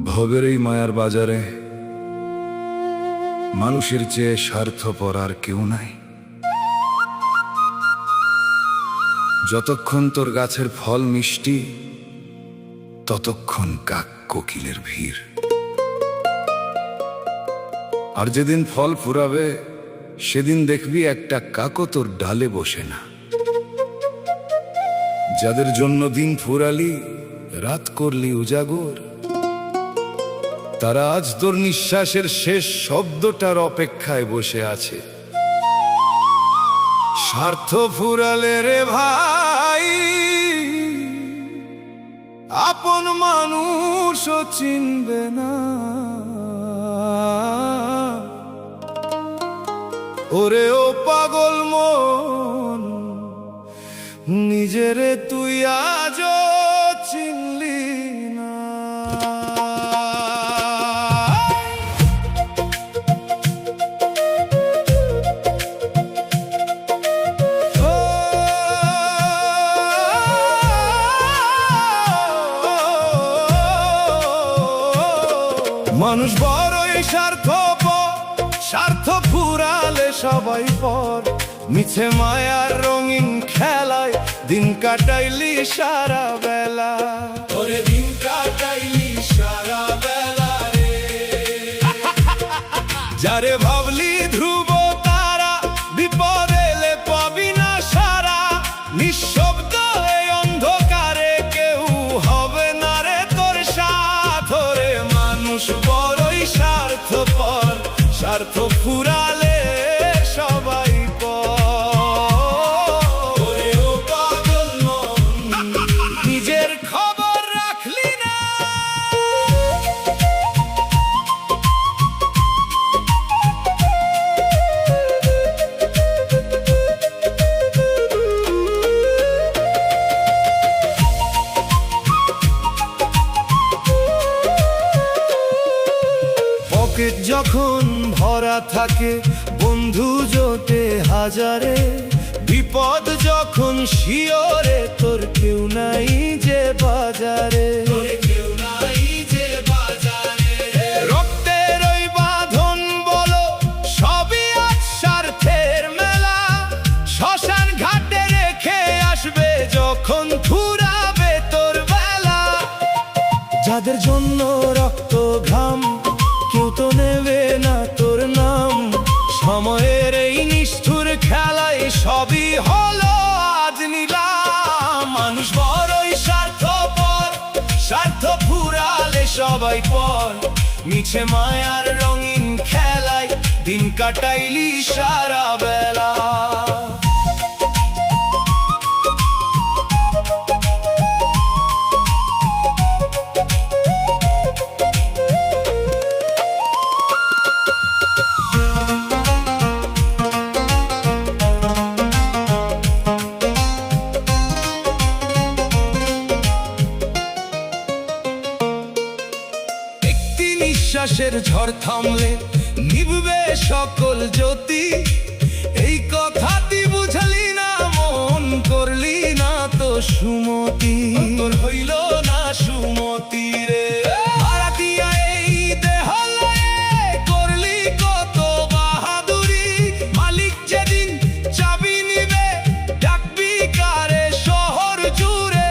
ভবের এই মায়ার বাজারে মানুষের চেয়ে স্বার্থপর আর কেউ নাই। যতক্ষণ তোর গাছের ফল মিষ্টি, ততক্ষণ কাক কোকিলের ভিড়। আর যেদিন ফল ফুরাবে, সেদিন দেখবি একটা কাকও তোর ডালে বসে না। যাদের জন্য দিন ফুরালি, রাত করলি উজাগর, তারা আজ তোর নিঃশ্বাসের শেষ শব্দটার অপেক্ষায় বসে আছে। স্বার্থ ফুরালে রে ভাই, আপন মানুষও চিনবে না। ওরে ও পাগল মন, নিজেরে তুই আজও চিনলি না। মানুষ বড়ই স্বার্থপর, স্বার্থ ফুরালে সবাই পর। মিছে মায়ার রঙিন খেলায় দিন কাটাইলি সারা বেলা। ওরে দিন কাটাইলি সারা বেলা রে। যারে ভাবলি ধ্রুব তারা, বিপদ এলে পাবি না সারা। নিঃশব্দ এই অন্ধকারে কেউ হবে না রে তোর সাথ। ওরে মানুষ বড়ই স্বার্থপর, স্বার্থ ফুরালে সবাই নিজের খবর রাখলি না। পকেট যখন ভরা থাকে, বন্ধু জোটে হাজারে। বিপদ যখন শিওরে, তোর কেউ নাই যে বাজারে। রক্তের ওই বাঁধন বলো, সবই আজ স্বার্থের মেলা। শ্মশান ঘাটে রেখে আসবে যখন ফুরাবে তোর বেলা। যাদের জন্য রক্ত ঘাম, কেউ তো নেবে না তোর নাম। সময়ের এই নিষ্ঠুর খেলায় সবই হলো আজ নিলাম। মানুষ বড়ই স্বার্থপর, স্বার্থ ফুরালে সবাই পর। মিছে মায়ার রঙিন খেলায় দিন কাটাইলি সারা বেলা। নিঃশ্বাসের ঝড় থামলে নিভবে সকল জ্যোতি। এই কথাটি বুঝলি না, মন করলি না তো সুমতি। তোর হইল না সুমতি রে। ভাড়াটিয়া এই দেহ লয়ে করলি কত বাহাদুরি। মালিক যেদিন চাবি নিবে, ডাকবি কারে শহর জুড়ে।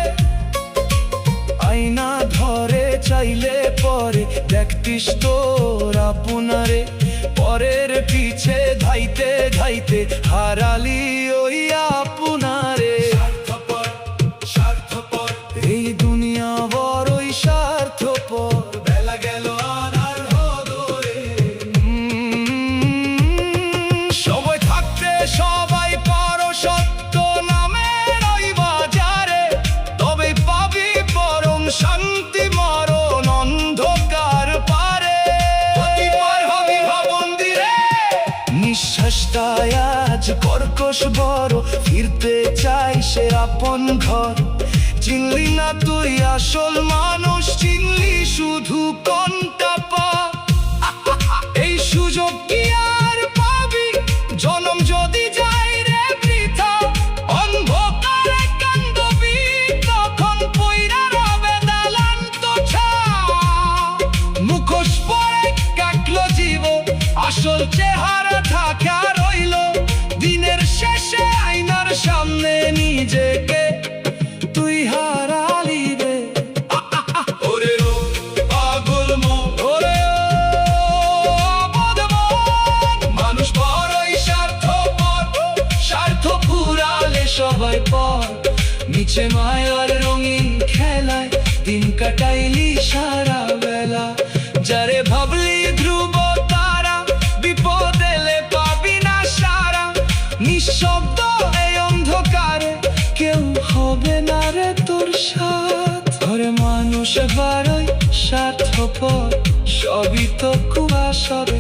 আয়না ধরে চাইলে পরে দেখতিস তোর আপনারে। পরের পিছে ধাইতে ধাইতে হারালি ওই আপনারে। স্বার্থপর, স্বার্থপর এই দুনিয়া বড়ই স্বার্থপর। বেলা গেল আধার হদরে। সবাই থাকতে সবাই পারো সত্য নামের ওই বাজারে। তবে পাবি পরম শান্তি মরণ অন্ধকার পারে। নিঃশ্বাসটায় আজ কর্কশ বড়, ফিরতে চাই সে আপন ঘর। চিনলি না তুই আসল মানুষ, চিনলি শুধু কোনটা পা। এই সুযোগ কি আর পাবি, জনম যদি যাই রে বৃথা। অন্ধকারে কান্দবি, তখন পইরা রবে দালান তো ছা। আসল চেহারা থাকা রইল দিনের শেষে আয়নার সামনে নিজেকে তুই হারালি রে। ওরে ও পাগল মন, ওরে ও অবুঝ মন, মানুষ বড়ই স্বার্থপর, স্বার্থ ফুরালে সবাই পর, নিচে মায়ার রঙিন খেলায় দিন কাটাইলি সারা বেলা। যারে ভাবলি ধ্রুব তারা, বিপদ এলে পাবি না সারা, নিঃশব্দ এই অন্ধকারে কেউ হবে না রে তোর সাথ। ঘরে মানুষ বারই স্বার্থপর, সবই তো কুয়াশা রে।